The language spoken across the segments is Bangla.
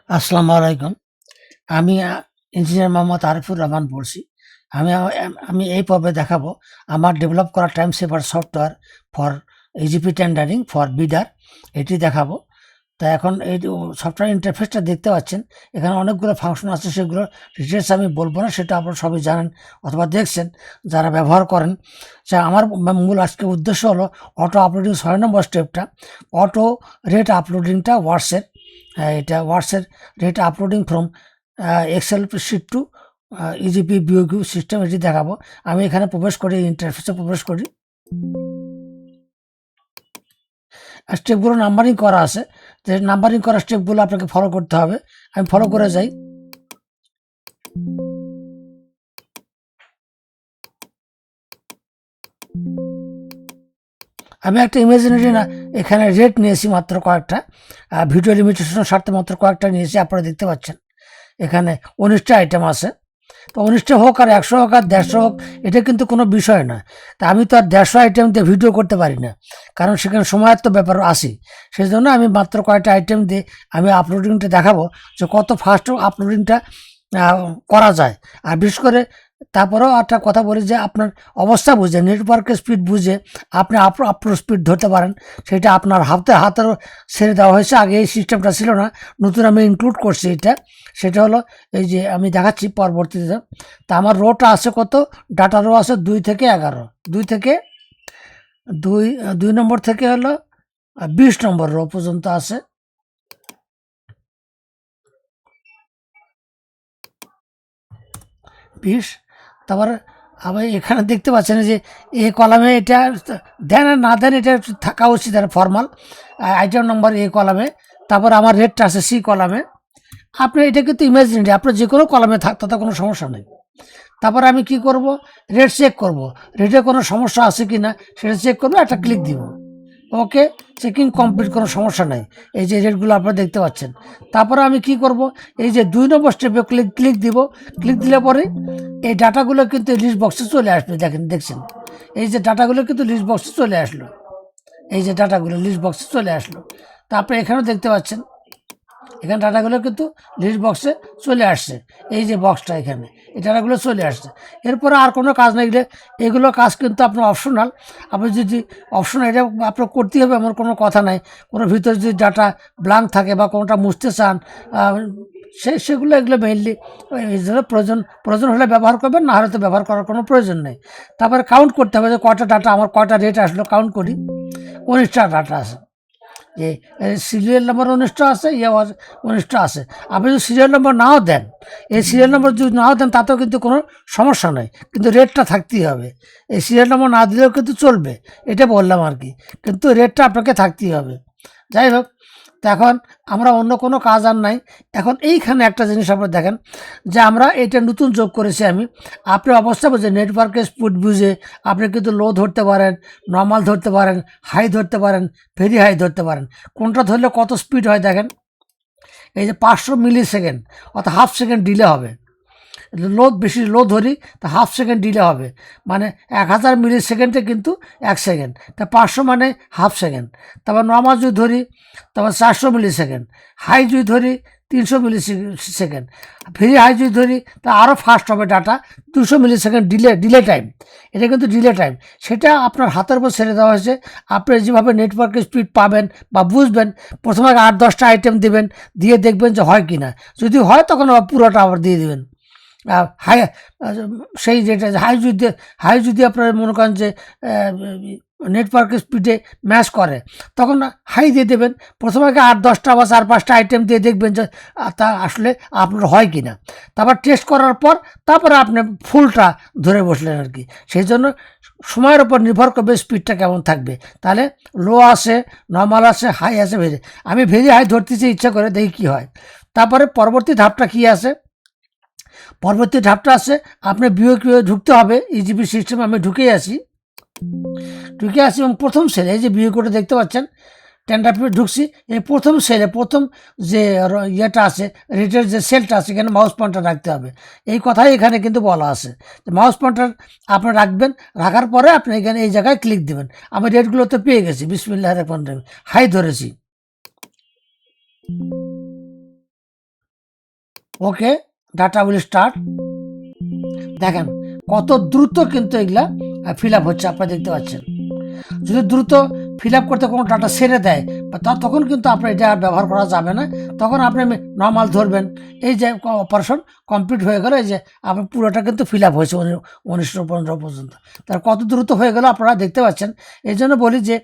আসসালামু আলাইকুম। আমি ইঞ্জিনিয়ার মোহাম্মদ আরিফুর রহমান বলছি। আমি এই পর্বে দেখাবো আমার ডেভেলপ করা time saver software for EGP tendering for bidder এটি দেখাবো। তা এখন এই সফটওয়্যার ইন্টারফেসটা দেখতে পাচ্ছেন। এখানে অনেকগুলো ফাংশন আছে, সেগুলো ডিটেলস আমি বলবো না, সেটা আপনারা সবাই জানেন অথবা দেখছেন যারা ব্যবহার করেন। আমার মূল আজকের উদ্দেশ্য হলো অটো আপলোডিং ৬ নম্বর স্টেপটা, অটো রেট আপলোডিংটা ওয়ার্ডসের। এটা ওয়ার্ডসের rate uploading from Excel sheet to EGP BOQ system, এটি দেখাবো। আমি এখানে প্রবেশ করি, ইন্টারফেসে প্রবেশ করি। স্টেপগুলো নাম্বারিং করা আছে, যে নাম্বারিং করা স্টেপগুলো আপনাকে ফলো করতে হবে। আমি ফলো করে যাই। আমি একটা ইমাজিনারি না এখানে রেট নিয়েছি মাত্র কয়েকটা, ভিডিও লিমিটেশনের স্বার্থে মাত্র কয়েকটা নিয়েছি। আপনারা দেখতে পাচ্ছেন এখানে 19টা আইটেম আছে। তো 19টা হোক আর 100 হোক আর 150 হোক, এটা কিন্তু কোনো বিষয় না। তা আমি তো আর 150 আইটেম দিয়ে ভিডিও করতে পারি না, কারণ সেখানে সময়ের তো ব্যাপার আসে। সেই জন্য আমি মাত্র কয়েকটা আইটেম দিয়ে আমি আপলোডিংটা দেখাবো, যে কত ফাস্ট আপলোডিংটা করা যায়। আর বিশেষ করে তারপরেও একটা কথা বলি, যে আপনার অবস্থা বুঝে, নেটওয়ার্কের স্পিড বুঝে আপনি আপলোড স্পিড ধরতে পারেন। সেটা আপনার হাতের ছেড়ে দেওয়া হয়েছে। আগে এই সিস্টেমটা ছিল না, নতুন আমি ইনক্লুড করছি এটা। সেটা হলো এই যে আমি দেখাচ্ছি পরবর্তীতে। তা আমার রোটা আছে কত, ডাটা রো আছে 2 থেকে 11, 2 থেকে 2 নম্বর থেকে হলো 20 নম্বর রো পর্যন্ত আছে। পিস। তারপরে আবার এখানে দেখতে পাচ্ছেন যে এ কলামে এটা দেন আর না দেন, এটা থাকা উচিত আর ফর্মাল আইটেম নম্বর এ কলামে। তারপর আমার রেটটা আছে সি কলামে। আপনি এটা কিন্তু ইমাজিনারি, আপনার যে কোনো কলামে থাক, তাতে কোনো সমস্যা নেই। তারপর আমি কি করব, রেট চেক করব, রেটে কোনো সমস্যা আছে কি না সেটা চেক করবো, একটা ক্লিক দিব। ওকে, চেকিং কমপ্লিট, কোনো সমস্যা নাই। এই যে রেটগুলো আপনারা দেখতে পাচ্ছেন। তারপরে আমি কি করব, এই যে 2 নম্বর স্টেপে ক্লিক দিব। ক্লিক দিলে পরে এই ডাটাগুলো কিন্তু লিস্ট বক্সে চলে আসবে। দেখছেন এই যে ডাটাগুলো কিন্তু লিস্ট বক্সে চলে আসলো। এই যে ডাটাগুলো লিস্ট বক্সে চলে আসলো। তা আপনি এখানেও দেখতে পাচ্ছেন, এখানে ডাটাগুলো কিন্তু লিস্ট বক্সে চলে আসছে। এই যে বক্সটা এখানে, এই ডাটাগুলো চলে আসছে। এরপরে আর কোনো কাজ নেই, এগুলো কাজ কিন্তু আপনার অপশনাল। আপনি যদি অপশনাল, এটা আপনার করতেই হবে এমন কোনো কথা নাই। কোনো ভিতরে যদি ডাটা ব্ল্যাঙ্ক থাকে বা কোনোটা মুছতে চান, সেগুলো এগুলো মেইনলি এই জন্য প্রয়োজন হলে ব্যবহার করবেন, না হলে তো ব্যবহার করার কোনো প্রয়োজন নেই। তারপরে কাউন্ট করতে হবে যে কয়টা ডাটা, আমার কয়টা রেট আসলো, কাউন্ট করি। 19টা ডাটা আছে। যে সিরিয়াল নাম্বার 19টা আছে, 19টা আছে। আপনি যদি সিরিয়াল নম্বর নাও দেন, এই সিরিয়াল নম্বর যদি নাও দেন তাতেও কিন্তু কোনো সমস্যা নেই, কিন্তু রেটটা থাকতেই হবে। এই সিরিয়াল নম্বর না দিলেও কিন্তু চলবে, এটা বললাম আর কি, কিন্তু রেটটা আপনাকে থাকতেই হবে। যাই হোক, তো এখন আমরা অন্য কোনো কাজ আর নাই। এখন এইখানে একটা জিনিস আপনারা দেখেন, যে আমরা এটা নতুন যোগ করেছি আমি। আপনি অবস্থা বুঝে, নেটওয়ার্কের স্পিড বুঝে আপনি কিন্তু লো ধরতে পারেন, নর্মাল ধরতে পারেন, হাই ধরতে পারেন, ভেরি হাই ধরতে পারেন। কোনটা ধরলে কত স্পিড হয় দেখেন। এই যে 500 মিলি সেকেন্ড, অর্থাৎ হাফ সেকেন্ড ডিলে হবে। বেশি লো ধরি তা হাফ সেকেন্ড ডিলে হবে, মানে 1000 মিলি সেকেন্ডে কিন্তু 1 সেকেন্ড। তা 500 মানে হাফ সেকেন্ড। তারপর নর্মাল যদি ধরি, তারপর 400 মিলি সেকেন্ড। হাই যদি ধরি 300 মিলি সেকেন্ড। ভেরি হাই যদি ধরি তা আরও ফাস্ট হবে ডাটা, 200 মিলি সেকেন্ড ডিলে টাইম। এটা কিন্তু ডিলে টাইম, সেটা আপনার হাতের উপর ছেড়ে দেওয়া হয়েছে। আপনি যেভাবে নেটওয়ার্কের স্পিড পাবেন বা বুঝবেন, প্রথমে 8-10টা আইটেম দেবেন, দিয়ে দেখবেন যে হয় কি না। যদি হয় তখন আবার পুরোটা আবার দিয়ে দেবেন। হাই, সেই যেটা হাই যদি আপনারা মনে করেন যে নেটওয়ার্কের স্পিডে ম্যাচ করে, তখন হাই দিয়ে দেবেন। প্রথমে আগে 8-10টা বা 4-5টা আইটেম দিয়ে দেখবেন যে তা আসলে আপনার হয় কি না। তারপর টেস্ট করার পর তারপরে আপনি ফুলটা ধরে বসলেন আর কি। সেই জন্য সময়ের উপর নির্ভর করবে স্পিডটা কেমন থাকবে। তাহলে লো আছে, নর্মাল আছে, হাই আছে, ভেরি। আমি ভেরি হাই ধরতেছি ইচ্ছা করে, দেখি কী হয়। তারপরে পরবর্তী ধাপটা কী আছে, পরবর্তী ধাপটা আছে আপনি বিওকিউ ঢুকতে হবে। ইজিপি সিস্টেমে আমি ঢুকে আসি এবং প্রথম সেলে, এই যে বিওকিউটা দেখতে পাচ্ছেন, টেন্ডার ঢুকছি। এই প্রথম সেলে প্রথম যে ইয়েটা আছে, রেটের যে সেলটা আছে, এখানে মাউস পয়েন্টার রাখতে হবে। এই কথাই এখানে কিন্তু বলা আছে, যে মাউস পয়েন্টার আপনি রাখবেন। রাখার পরে আপনি এখানে এই জায়গায় ক্লিক দেবেন। আমি রেটগুলো তো পেয়ে গেছি, বিসমিল্লাহির রহমানির রহিম, হাই ধরেছি। ওকে, ডাটা উইল স্টার্ট। দেখেন কত দ্রুত কিন্তু এগুলা ফিল আপ হচ্ছে, আপনারা দেখতে পাচ্ছেন। যদি দ্রুত ফিল আপ করতে কোনো ডাটা ছেড়ে দেয় তখন কিন্তু আপনার এটা আর ব্যবহার করা যাবে না, তখন আপনি নর্মাল ধরবেন এই যে অপারেশন কমপ্লিট হয়ে গেল, এই যে আপনার পুরোটা কিন্তু ফিল আপ হয়েছে 1915 পর্যন্ত। তার কত দ্রুত হয়ে গেল আপনারা দেখতে পাচ্ছেন। এই জন্য বলি যে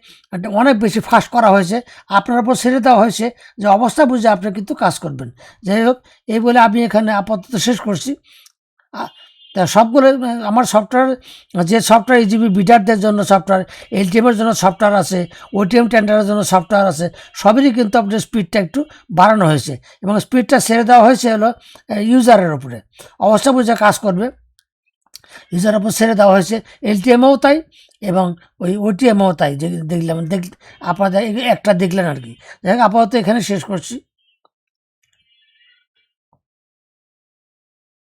অনেক বেশি ফাস্ট করা হয়েছে, আপনার উপর ছেড়ে দেওয়া হয়েছে যে অবস্থা বুঝে আপনি কিন্তু কাজ করবেন। যাই হোক, এই বলে আমি এখানে আপাতত শেষ করছি। তা সবগুলো আমার সফটওয়্যার, যে সফটওয়্যার ইজিবি বিডারদের জন্য সফটওয়্যার, এলটিএমের জন্য সফটওয়্যার আছে, ওটিএম টেন্ডারের জন্য সফটওয়্যার আছে, সবেরই কিন্তু আপনার স্পিডটা একটু বাড়ানো হয়েছে এবং স্পিডটা ছেড়ে দেওয়া হয়েছে হলো ইউজারের উপরে, অবস্থা বুঝে কাজ করবে ইউজারের উপর ছেড়ে দেওয়া হয়েছে। এলটিএমও তাই এবং ওই ওটিএমও তাই, যে দেখলাম আপনাদের একটা দেখলেন আর কি। যাই হোক, আপাতত এখানে শেষ করছি।